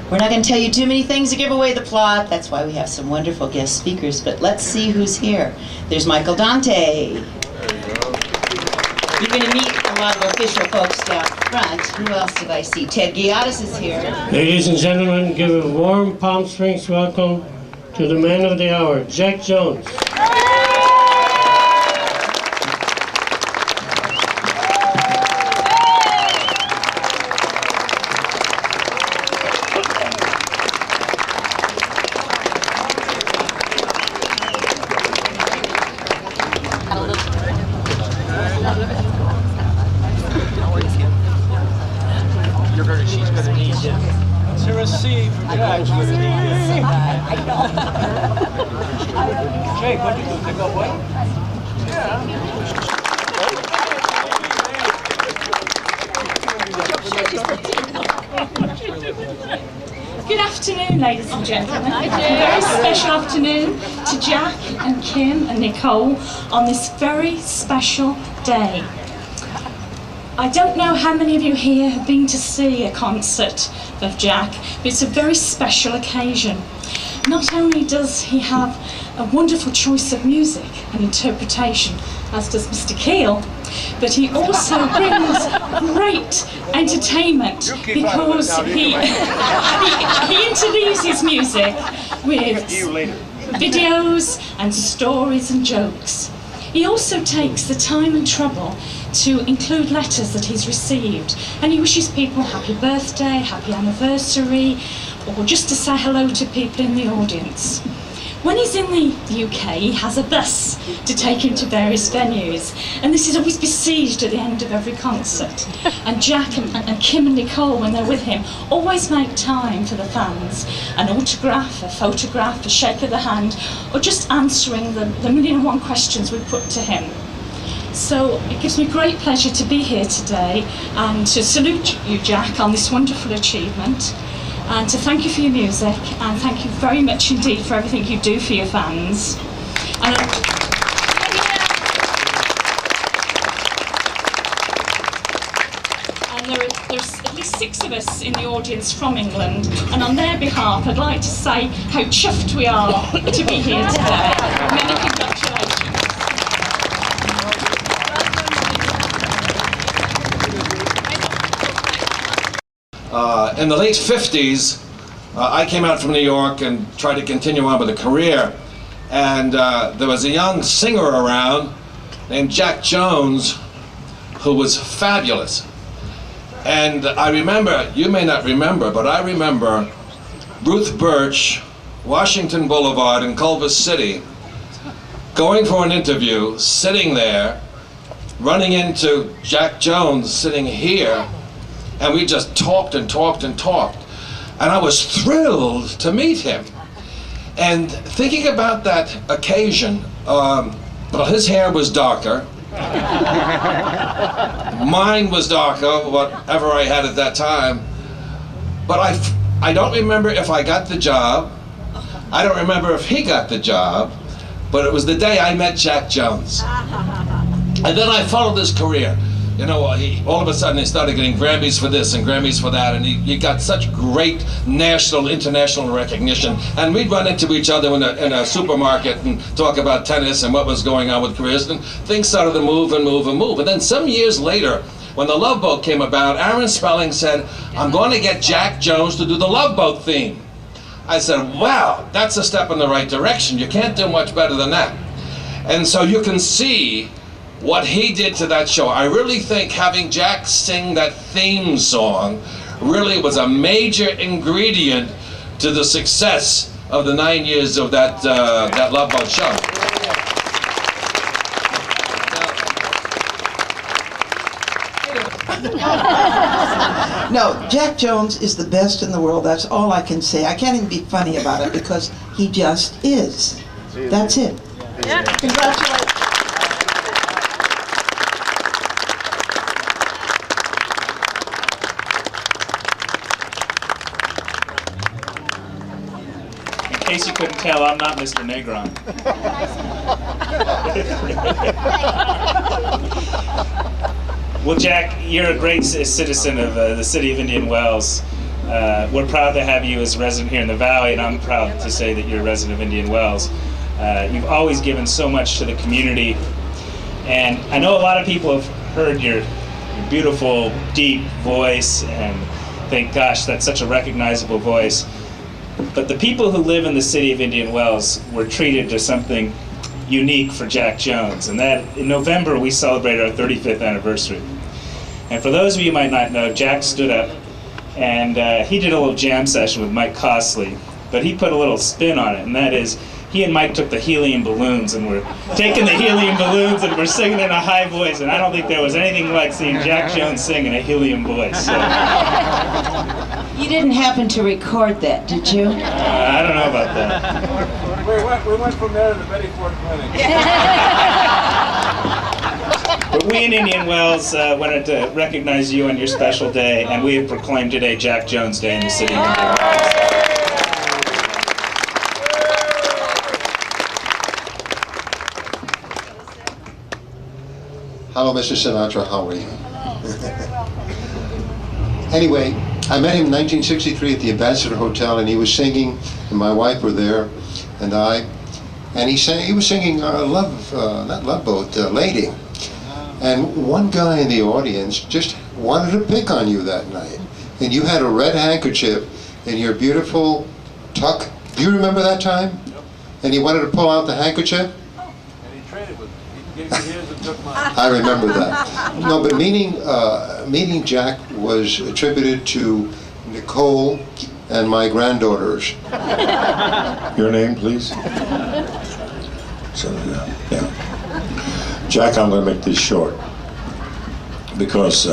We're not going to tell you too many things to give away the plot. That's why we have some wonderful guest speakers. But let's see who's here. There's Michael Dante. You're going to meet a lot of official folks down front. Who else did I see? Ted Giatis is here. Ladies and gentlemen, give a warm Palm Springs welcome to the man of the hour, Jack Jones. She's going to need you. It's a receipt from Jack. She's going to need you. Jake, what did you do? Pick up what? Good afternoon, ladies and gentlemen. A very special afternoon to Jack and Kim and Nicole on this very special day. I don't know how many of you here have been to see a concert of Jack, but it's a very special occasion. Not only does he have a wonderful choice of music and interpretation, as does Mr. Keel, but he also brings great entertainment because he interleaves his music with videos and stories and jokes. He also takes the time and trouble to include letters that he's received, and he wishes people happy birthday, happy anniversary, or just to say hello to people in the audience. When he's in the UK, he has a bus to take him to various venues, and this is always besieged at the end of every concert. And Jack and Kim and Nicole, when they're with him, always make time for the fans. An autograph, a photograph, a shake of the hand, or just answering the 1,000,001 questions we put to him. So it gives me great pleasure to be here today and to salute you, Jack, on this wonderful achievement, and to thank you for your music, and thank you very much indeed for everything you do for your fans. And there's at least 6 of us in the audience from England, and on their behalf I'd like to say how chuffed we are to be here today. Many congratulations. In the late 50s, I came out from New York and tried to continue on with a career, and there was a young singer around named Jack Jones who was fabulous. And I remember, you may not remember, but I remember Ruth Birch, Washington Boulevard in Culver City, going for an interview, sitting there, running into Jack Jones sitting here, and we just talked and talked and talked. And I was thrilled to meet him. And thinking about that occasion, well, his hair was darker. Mine was darker, whatever I had at that time. But I don't remember if I got the job. I don't remember if he got the job. But it was the day I met Jack Jones. And then I followed his career. You know, all of a sudden he started getting Grammys for this and Grammys for that, and he got such great national, international recognition. And we'd run into each other in a supermarket and talk about tennis and what was going on with careers, and things started to move and move and move. And then some years later, when the Love Boat came about, Aaron Spelling said, "I'm going to get Jack Jones to do the Love Boat theme." I said, wow, that's a step in the right direction. You can't do much better than that. And so you can see what he did to that show. I really think having Jack sing that theme song really was a major ingredient to the success of the 9 years of that Love Boat show. No, Jack Jones is the best in the world. That's all I can say. I can't even be funny about it because he just is. That's it. Congratulations. In case you couldn't tell, I'm not Mr. Negron. Well, Jack, you're a great citizen of the city of Indian Wells. We're proud to have you as a resident here in the Valley, and I'm proud to say that you're a resident of Indian Wells. You've always given so much to the community, and I know a lot of people have heard your beautiful, deep voice and think, gosh, that's such a recognizable voice. But the people who live in the city of Indian Wells were treated to something unique for Jack Jones, and that in November we celebrated our 35th anniversary. And for those of you who might not know, Jack stood up and he did a little jam session with Mike Costley, but he put a little spin on it, and that is he and Mike took the helium balloons and were taking the helium balloons and were singing in a high voice, and I don't think there was anything like seeing Jack Jones sing in a helium voice. So. You didn't happen to record that, did you? I don't know about that. We went from there to the Betty Ford Clinic. But we in Indian Wells wanted to recognize you on your special day, and we have proclaimed today Jack Jones Day in the city of Indian Wells. Hello, Mr. Sinatra, how are you? Anyway, I met him in 1963 at the Ambassador Hotel, and he was singing, and my wife were there, and he was singing not Love Boat, Lady. And one guy in the audience just wanted to pick on you that night. And you had a red handkerchief in your beautiful tuck. Do you remember that time? Yep. And he wanted to pull out the handkerchief? And he traded with me. He gave me his and took mine. I remember that. No, but meeting Jack was attributed to Nicole and my granddaughters. Your name, please? So, yeah. Jack, I'm going to make this short because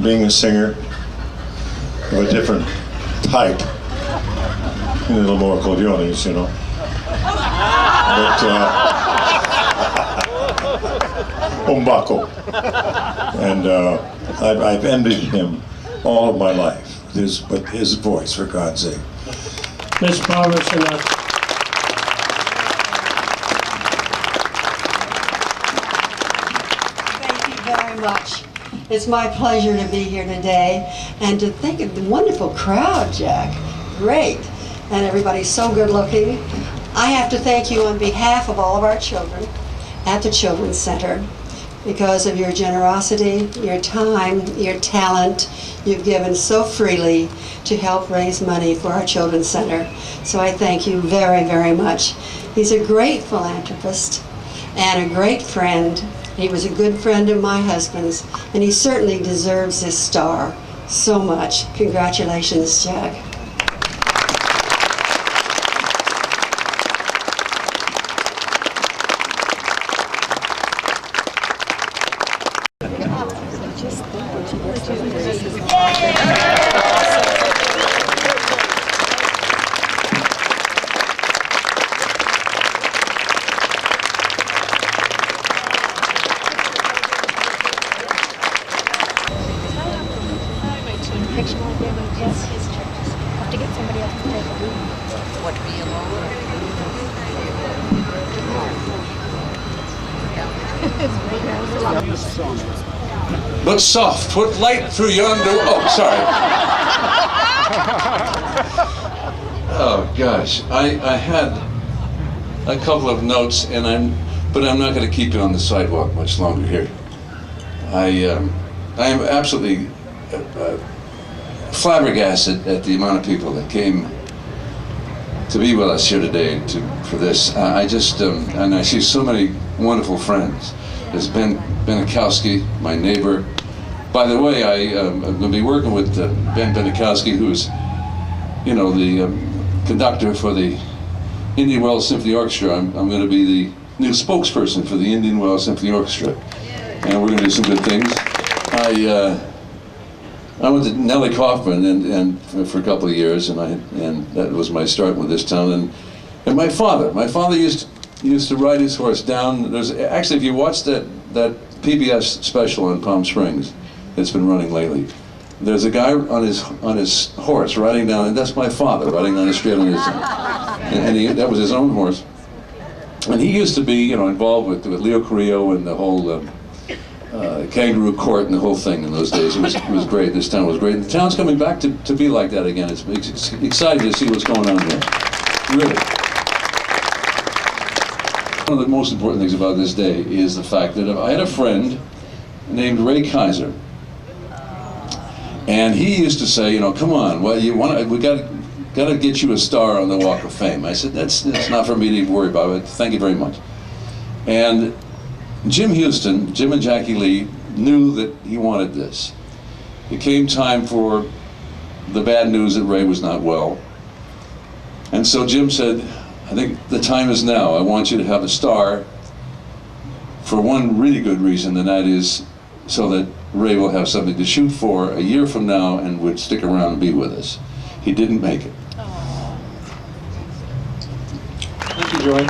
being a singer of a different type, a little more accordiones, you know. But umbaco, and I've envied him all of my life. His voice, for God's sake. Miss Barbara Sinatra. Very much. It's my pleasure to be here today and to think of the wonderful crowd, Jack. Great. And everybody's so good looking. I have to thank you on behalf of all of our children at the Children's Center because of your generosity, your time, your talent. You've given so freely to help raise money for our Children's Center. So I thank you very, very much. He's a great philanthropist and a great friend. He was a good friend of my husband's, and he certainly deserves this star so much. Congratulations, Jack. But soft, put light through yonder. Oh, sorry. Oh gosh, I had a couple of notes, but I'm not going to keep you on the sidewalk much longer here. I am absolutely flabbergasted at the amount of people that came to be with us here today for this. I just and I see so many wonderful friends. There's Ben Benikowski, my neighbor. By the way, I'm going to be working with Ben Benikowski, who's, you know, the conductor for the Indian Wells Symphony Orchestra. I'm going to be the new spokesperson for the Indian Wells Symphony Orchestra, and we're going to do some good things. I went to Nellie Kaufman and for a couple of years, and that was my start with this town. And my father used to ride his horse down. There's actually, if you watch that PBS special on Palm Springs, it's been running lately. There's a guy on his horse riding down, and that's my father riding down the street on his, and that was his own horse. And he used to be, involved with Leo Carrillo and the whole kangaroo court and the whole thing in those days. It was great. This town was great. And the town's coming back to be like that again. It's exciting to see what's going on here. Really. One of the most important things about this day is the fact that I had a friend named Ray Kaiser. And he used to say, come on, well, we got to get you a star on the Walk of Fame. I said, that's not for me to worry about, but thank you very much. And Jim and Jackie Lee knew that he wanted this. It came time for the bad news that Ray was not well. And so Jim said, I think the time is now. I want you to have a star for one really good reason, and that is so that Ray will have something to shoot for a year from now and would stick around and be with us. He didn't make it. Thank you, Joy.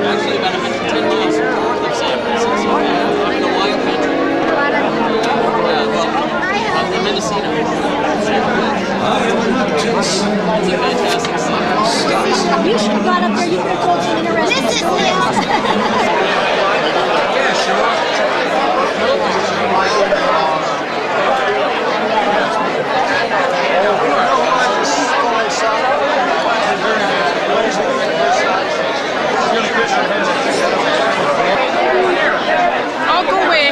Actually, about 110 miles north of San Francisco, up in the wine country. In Mendocino. It's a fantastic city. You should have gone up there. You could have told some interesting stories. Yeah, sure. I'll go away.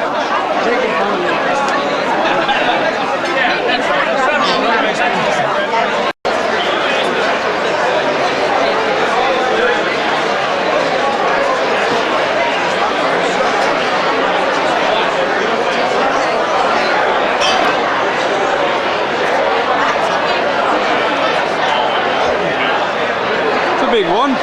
It's a big one.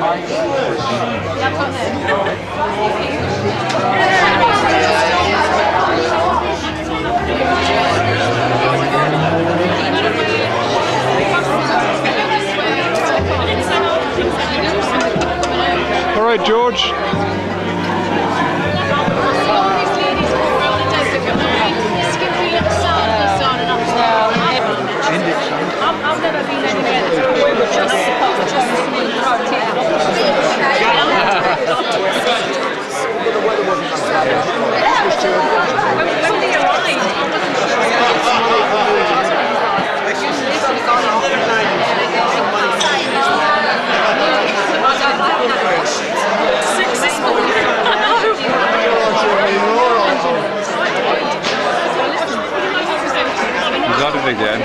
All right, George. I've never been anywhere Is that a big end?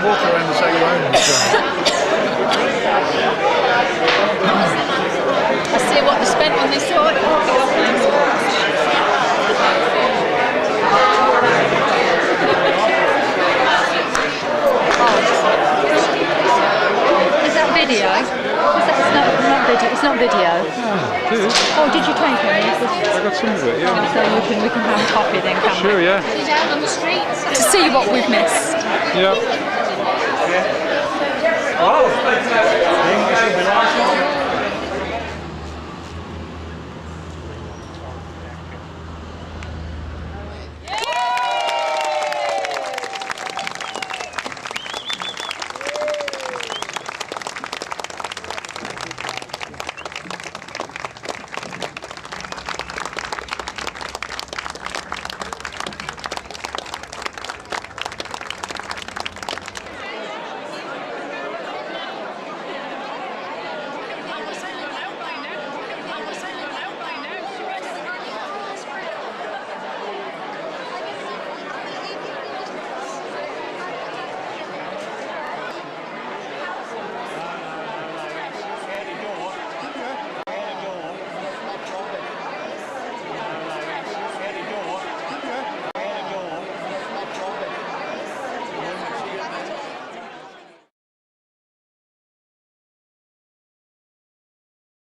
Walk around and say your own. I see what they spent on this side. Is that video? It's not video. Oh, did you take any? I got some of it, yeah. So we can have a copy then, can't we? Sure, yeah. He's out on the streets to see what we've missed. Yeah. Oh,